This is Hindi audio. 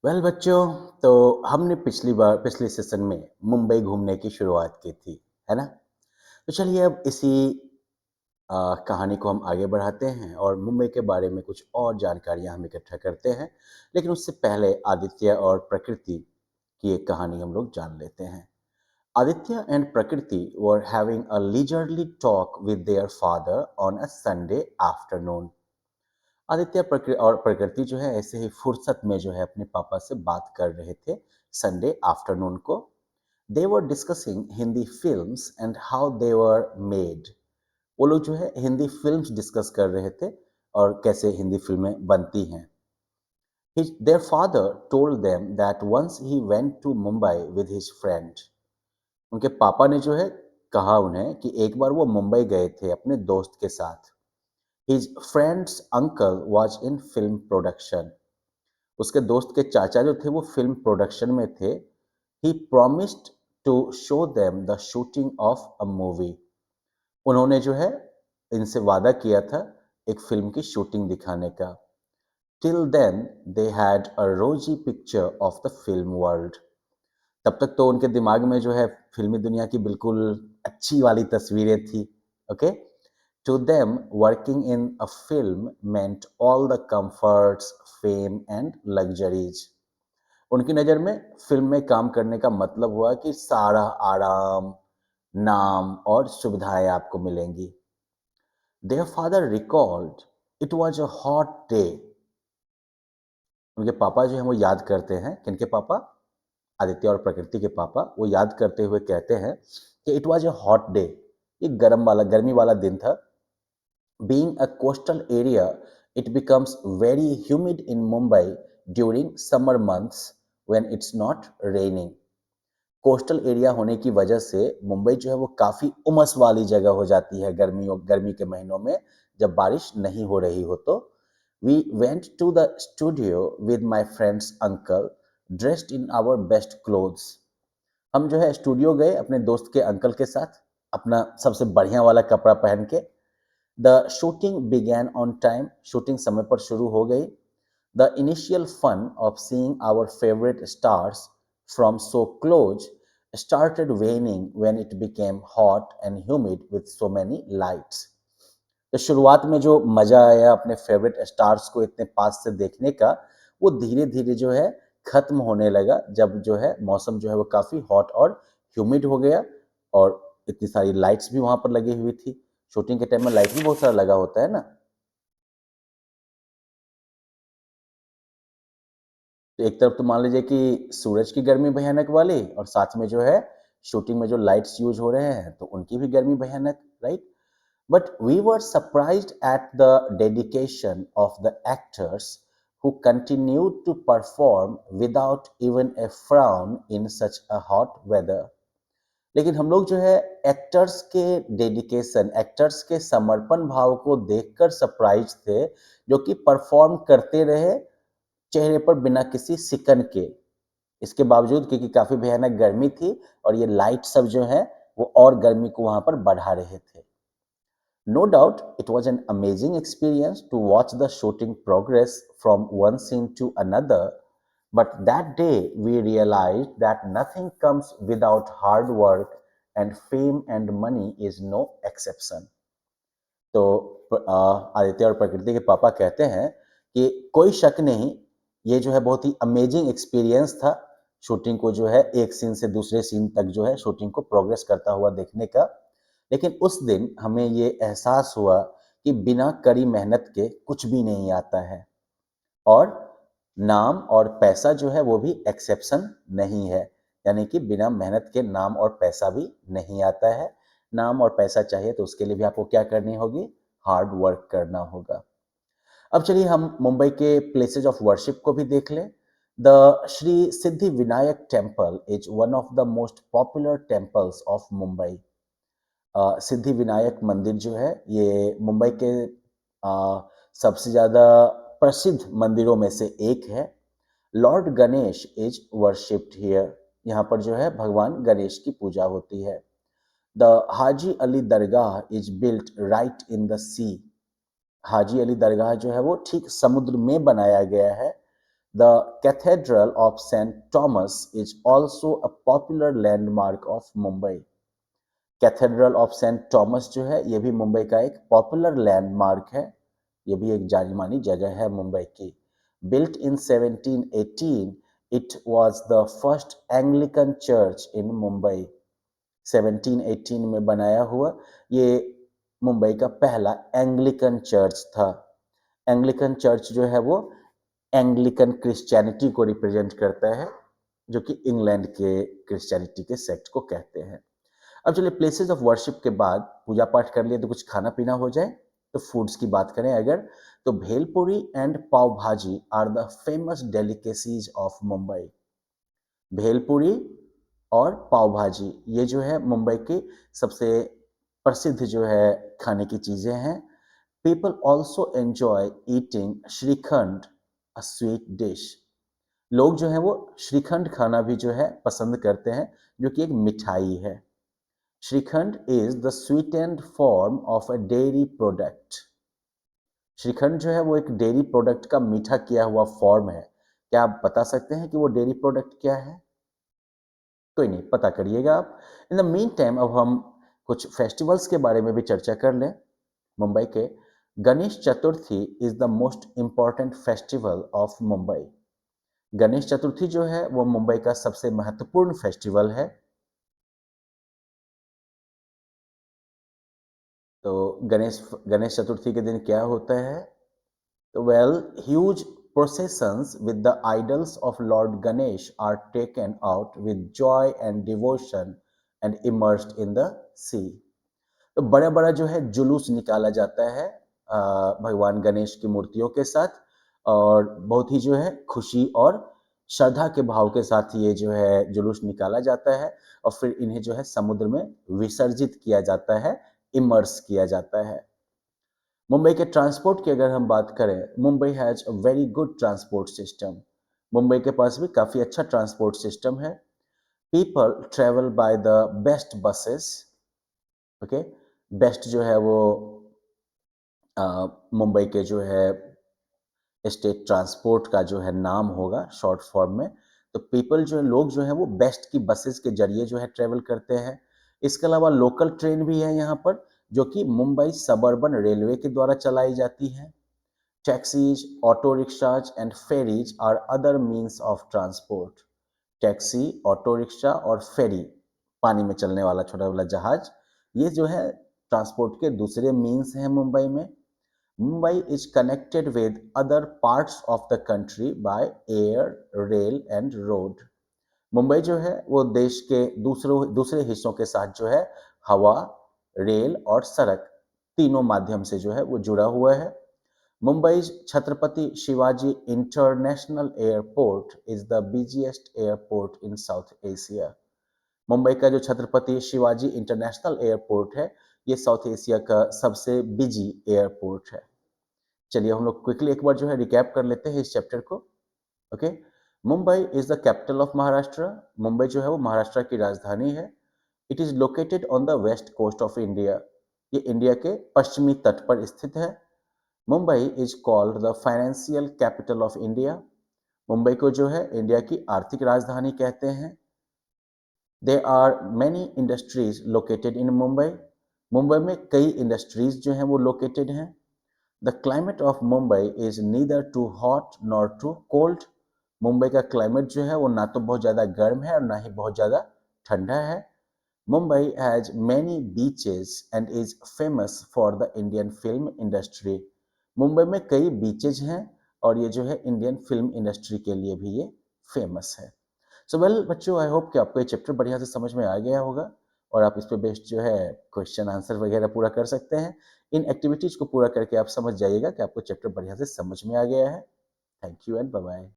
बच्चों, तो हमने पिछली सेशन में मुंबई घूमने की शुरुआत की थी, है ना? तो चलिए अब इसी कहानी को हम आगे बढ़ाते हैं और मुंबई के बारे में कुछ और जानकारियाँ हम इकट्ठा करते हैं। लेकिन उससे पहले आदित्य और प्रकृति की एक कहानी हम लोग जान लेते हैं। Aditya and Prakriti were having a leisurely talk with their father on a Sunday afternoon. और प्रकृति जो है ऐसे ही फुर्सत में जो है अपने पापा से बात कर रहे थे संडे आफ्टरनून को। They were discussing Hindi films and how they were made. वो लोग जो है हिंदी फिल्म्स डिस्कस कर रहे थे और कैसे हिंदी फिल्में बनती हैं। Their father told them that once he went to Mumbai with his friend. उनके पापा ने जो है कहा उन्हें कि एक बार वो मुंबई गए थे अपने दोस्त के साथ। His friend's uncle was in film production. उसके दोस्त के चाचा जो थे वो फिल्म प्रोडक्शन में थे। ही promised to show them the shooting of a movie. उन्होंने जो है इनसे वादा किया था एक फिल्म की शूटिंग दिखाने का। Till then they had a rosy picture of the film world. तब तक तो उनके दिमाग में जो है फिल्मी दुनिया की बिल्कुल अच्छी वाली तस्वीरें थी। Okay, to them working in a film meant all the comforts, fame and luxuries. उनकी नज़र में फिल्म में काम करने का मतलब हुआ कि सारा आराम, नाम और सुविधाएं आपको मिलेंगी। Their father recalled it was a hot day. उनके पापा जो हैं वो याद करते हैं, किनके पापा? आदित्य और प्रकृति के पापा। वो याद करते हुए कहते हैं कि it was a hot day. ये गर्मी वाला दिन था। Being a coastal area, it becomes very humid in Mumbai during summer months when it's not raining. Coastal area होने की वजह से मुंबई जो है वो काफ़ी उमस वाली जगह हो जाती है गर्मी के महीनों में जब बारिश नहीं हो रही हो तो। We went to the studio with my friends uncle dressed in our best clothes. हम जो है स्टूडियो गए अपने दोस्त के अंकल के साथ अपना सबसे बढ़िया वाला कपड़ा पहन के। The shooting began on time. Shooting समय पर शुरू हो गई। The initial fun of seeing our favourite stars from so close started waning when it became hot and humid with so many lights. तो शुरुआत में जो मजा आया अपने फेवरेट स्टार्स को इतने पास से देखने का, वो धीरे धीरे जो है खत्म होने लगा जब जो है मौसम जो है वो काफी हॉट और ह्यूमिड हो गया और इतनी सारी लाइट्स भी वहां पर लगी हुई थी। शूटिंग के टाइम में लाइट भी बहुत सारा लगा होता है ना। तो एक तरफ तो मान लीजिए कि सूरज की गर्मी भयानक वाली और साथ में जो है शूटिंग में जो लाइट्स यूज हो रहे हैं तो उनकी भी गर्मी भयानक, right? But we were surprised at the dedication of the actors who continued to perform without even a frown in such a hot weather. लेकिन हम लोग जो है एक्टर्स के डेडिकेशन, एक्टर्स के समर्पण भाव को देखकर सरप्राइज थे, जो कि परफॉर्म करते रहे चेहरे पर बिना किसी सिकन के। इसके बावजूद क्योंकि काफी भयानक गर्मी थी और ये लाइट सब जो है वो और गर्मी को वहां पर बढ़ा रहे थे। No doubt, it was an amazing experience to watch the shooting progress from one scene to another. But that day, we realized that nothing comes without hard work, and fame and money is no exception. तो आदित्य और प्रकृति के पापा कहते हैं कि कोई शक नहीं, ये जो है बहुत ही अमेजिंग एक्सपीरियंस था शूटिंग को जो है एक सीन से दूसरे सीन तक जो है शूटिंग को प्रोग्रेस करता हुआ देखने का। लेकिन उस दिन हमें ये एहसास हुआ कि बिना कड़ी मेहनत के कुछ भी नहीं आता है और नाम और पैसा जो है वो भी एक्सेप्शन नहीं है। यानी कि बिना मेहनत के नाम और पैसा भी नहीं आता है। नाम और पैसा चाहिए तो उसके लिए भी आपको क्या करनी होगी? हार्ड वर्क करना होगा। अब चलिए हम मुंबई के प्लेसेस ऑफ वर्शिप को भी देख लें। The Shri Siddhi Vinayak temple is one of the most popular temples of Mumbai. Siddhi Vinayak मंदिर जो है ये मुंबई के सबसे ज़्यादा प्रसिद्ध मंदिरों में से एक है। Lord Ganesh is worshipped here. यहाँ पर जो है भगवान गणेश की पूजा होती है। The Haji Ali Dargah is built right in the sea. Haji Ali Dargah जो है वो ठीक समुद्र में बनाया गया है। The Cathedral of St. Thomas is also a popular landmark of Mumbai. Cathedral of Saint Thomas जो है ये भी मुंबई का एक पॉपुलर लैंडमार्क है। ये भी एक जानी मानी जगह है मुंबई की। Built in 1718, it was the first Anglican church इन मुंबई। 1718 में बनाया हुआ ये मुंबई का पहला एंग्लिकन चर्च था। एंग्लिकन चर्च जो है वो एंग्लिकन क्रिश्चियनिटी को रिप्रेजेंट करता है, जो कि इंग्लैंड के क्रिश्चियनिटी के सेक्ट को कहते हैं। अब चलिए प्लेसेस ऑफ वर्शिप के बाद पूजा पाठ कर लिए तो कुछ खाना पीना हो जाए। तो फूड्स की बात करें अगर, तो bhelpuri and pav bhaji are the famous delicacies of Mumbai. Bhelpuri और पाव भाजी ये जो है मुंबई की सबसे प्रसिद्ध जो है खाने की चीजें हैं। People also enjoy eating shrikhand, a sweet dish. लोग जो है वो श्रीखंड खाना भी जो है पसंद करते हैं, जो कि एक मिठाई है। Shrikhand is the sweetened form of a dairy product। Shrikhand जो है वो एक डेयरी प्रोडक्ट का मीठा किया हुआ फॉर्म है। क्या आप बता सकते हैं कि वो डेयरी प्रोडक्ट क्या है? कोई नहीं, पता करिएगा आप। इन द मीन टाइम अब हम कुछ फेस्टिवल्स के बारे में भी चर्चा कर लें। मुंबई के Ganesh Chaturthi is the most important festival of Mumbai. Ganesh Chaturthi जो है वो मुंबई का सबसे महत्वपूर्ण फेस्टिवल है। तो गणेश गणेश चतुर्थी के दिन क्या होता है? तो well, huge processions with the idols of Lord Ganesh are taken out with joy and devotion and immersed in the sea। तो बड़ा बड़ा जो है जुलूस निकाला जाता है भगवान गणेश की मूर्तियों के साथ, और बहुत ही जो है खुशी और श्रद्धा के भाव के साथ ये जो है जुलूस निकाला जाता है, और फिर इन्हें जो है समुद्र में विसर्जित किया जाता है, इमर्स किया जाता है। मुंबई के ट्रांसपोर्ट की अगर हम बात करें, Mumbai has a very good transport system. Mumbai के पास भी काफ़ी अच्छा ट्रांसपोर्ट सिस्टम है। People travel by the best buses. Okay, best जो है वो मुंबई के जो है स्टेट ट्रांसपोर्ट का जो है नाम होगा शॉर्ट फॉर्म में। तो पीपल जो है, लोग जो है वो बेस्ट की बसेस के जरिए जो है ट्रेवल करते हैं। इसके अलावा लोकल ट्रेन भी है यहाँ पर, जो कि मुंबई सबर्बन रेलवे के द्वारा चलाई जाती है। Taxis, auto rickshaws and ferries are other means of transport. Taxi, auto rickshaw और फेरी, पानी में चलने वाला छोटा वाला जहाज, ये जो है ट्रांसपोर्ट के दूसरे मीन्स हैं मुंबई में। Mumbai is connected with other parts of the country by air, rail and road. Mumbai जो है वो देश के दूसरे हिस्सों के साथ जो है हवा, रेल और सड़क तीनों माध्यम से जो है वो जुड़ा हुआ है। Mumbai's Chhatrapati Shivaji International Airport is the busiest airport in South Asia। Mumbai का जो छत्रपति शिवाजी इंटरनेशनल एयरपोर्ट है, ये साउथ एशिया का सबसे बिजी एयरपोर्ट है। चलिए हम लोग क्विकली एक बार जो है रिकैप कर लेते हैं इस चैप्टर को। Okay, Mumbai is the capital of Maharashtra. Mumbai जो है वो महाराष्ट्र की राजधानी है। It is located on the west coast of India. ये इंडिया के पश्चिमी तट पर स्थित है। Mumbai is called the financial capital of India. Mumbai को जो है इंडिया की आर्थिक राजधानी कहते हैं। There are many industries located in Mumbai. Mumbai में कई इंडस्ट्रीज जो हैं वो लोकेटेड हैं। The climate of Mumbai is neither too hot nor too cold. Mumbai का क्लाइमेट जो है वो ना तो बहुत ज़्यादा गर्म है और ना ही बहुत ज़्यादा ठंडा है। Mumbai has many beaches and is famous for the Indian film industry. Mumbai में कई बीचेज हैं और ये जो है इंडियन फिल्म इंडस्ट्री के लिए भी ये फेमस है। सो वेल बच्चों, आई होप कि आपको ये चैप्टर बढ़िया से समझ में आ गया होगा, और आप इस पे बेस्ड जो है क्वेश्चन आंसर वगैरह पूरा कर सकते हैं। इन एक्टिविटीज को पूरा करके आप समझ जाइएगा कि आपको चैप्टर बढ़िया से समझ में आ गया है। Thank you and bye bye.